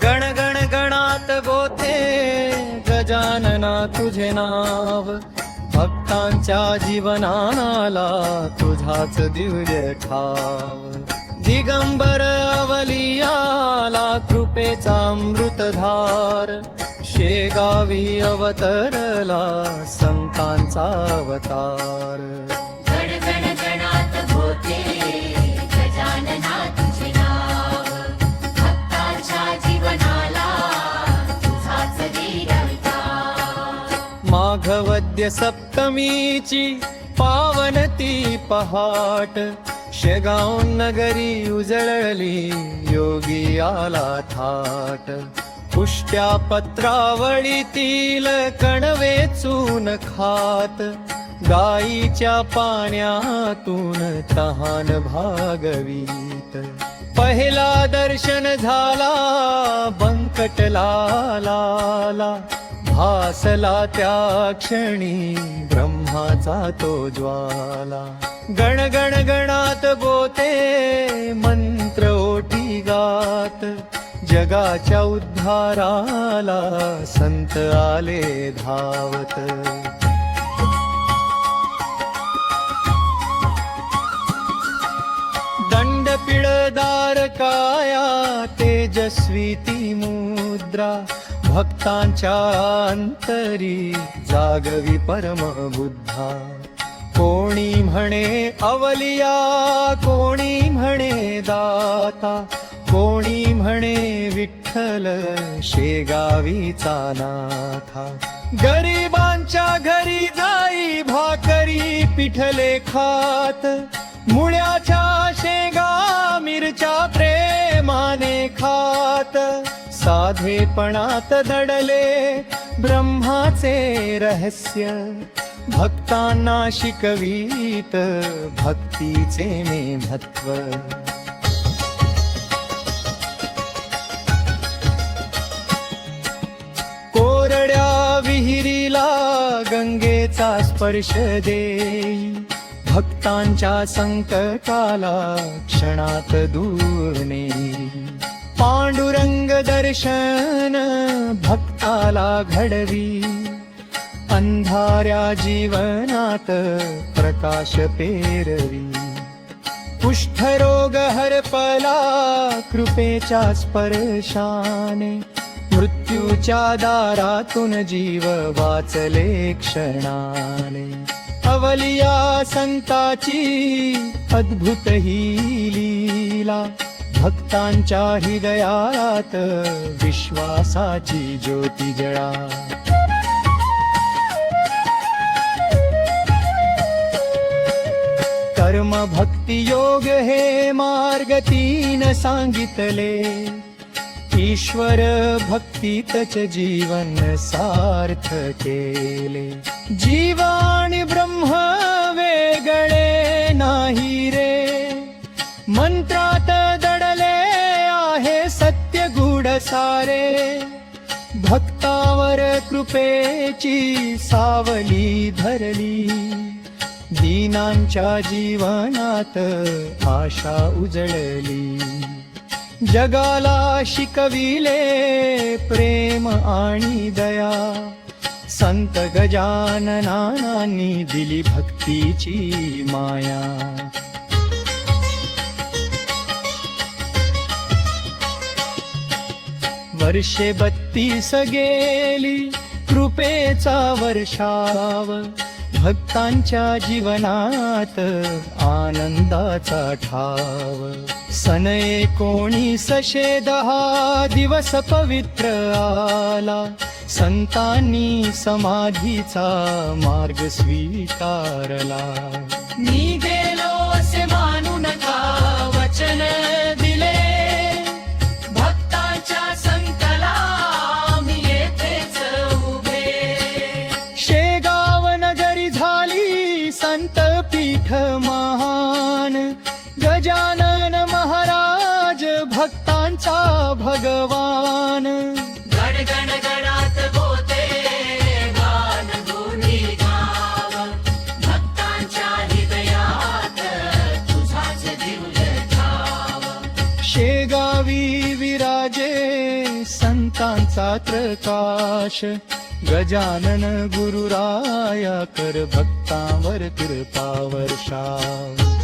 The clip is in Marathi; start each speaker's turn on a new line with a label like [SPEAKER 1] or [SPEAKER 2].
[SPEAKER 1] गण गण गणात गोते गजानना तुझे नाव, भक्तांच्या जीवनाला तुझाच दिव्य ठाव. दिगंबर अवलियाला कृपेचा अमृतधार, शेगावी अवतरला संतांचा अवतार.
[SPEAKER 2] गण गण गणात होते गजानना तुझे नाव, भक्तांच्या जीवनाला तुझाच वीरवतार.
[SPEAKER 1] माघवद्य सप्तमीची पावन ती पहाट, शेगाव नगरी उजळली योगी आला थाट. पुष्ट्या पत्रावळीतील कणवे चून खात, गाईच्या पाण्यातून तहान भागवीत. पहिला दर्शन झाला बंकटलाला, भासला त्या क्षणी ब्रह्माचा तो ज्वाला. गण गण गणात गोते मंत्र ओठी गात, जगाच्या उद्धाराला संत आले धावत. दंड पिळदार काया तेजस्वी ती मुद्रा, भक्तांच्या अंतरी जागवी परम बुद्धा. कोणी म्हणे अवलिया, कोणी म्हणे दाता, कोणी म्हणे विठ्ठल शेगावीचा नाथा. गरिबांच्या घरी जाई भाकरी पिठले खात, मुळ्याच्या शेंगा मिरच्या प्रेमाने खात. साधेपणात दडले ब्रह्माचे रहस्य, भक्तांना शिकवीत भक्तीचे महत्त्व. कोरड्या विहिरीला गंगेचा स्पर्श देई, भक्तांच्या संकटाला क्षणात दूर नेई. पांडुरंग दर्शन भक्ताला घडवी, अंधाऱ्या जीवनात प्रकाश पेरवी. कुष्ठरोग हरपला कृपेच्या स्पर्शाने, मृत्यूच्या दारातून जीव वाचले क्षणाने. अवलिया संताची अद्भुत ही लीला, भक्तांच्या हृदयात विश्वासाची ज्योती जळा. कर्म भक्ती योग हे मार्ग तीन सांगितले, ईश्वर भक्तीतच जीवन सार्थ केले. जीव आणि ब्रह्म वेगळे नाही रे, मंत्रात दडले आहे सत्य गूढ सारे. भक्तावर कृपेची सावली धरली, दीनांच्या जीवनात आशा उजळली. जगाला शिकविले प्रेम आणि दया, संत गजाननांनी दिली भक्तीची माया. वर्षे 32 गेली कृपेचा वर्षाव, भक्तांच्या जीवनात आनंदाचा ठाव. सन 1910 दिवस पवित्र आला, संतांनी समाधीचा मार्ग स्वीकारला.
[SPEAKER 2] मी गेलो असे मानू नका, वचन दिले भक्तांच्या संकला मी येथेच उभे.
[SPEAKER 1] शेगाव नगरी झाली संत पीठ महान, गजानन महाराज भक्तांचा भगवान.
[SPEAKER 2] गण गण गणात होते गान दोन्ही गाव, भक्तांच्या हृदयात तुझाच दिव्य ठाव.
[SPEAKER 1] शेगावी विराजे ज्ञानाचा प्रकाश गजानन गुरुराया कर भक्तांवर कृपा वर्षाव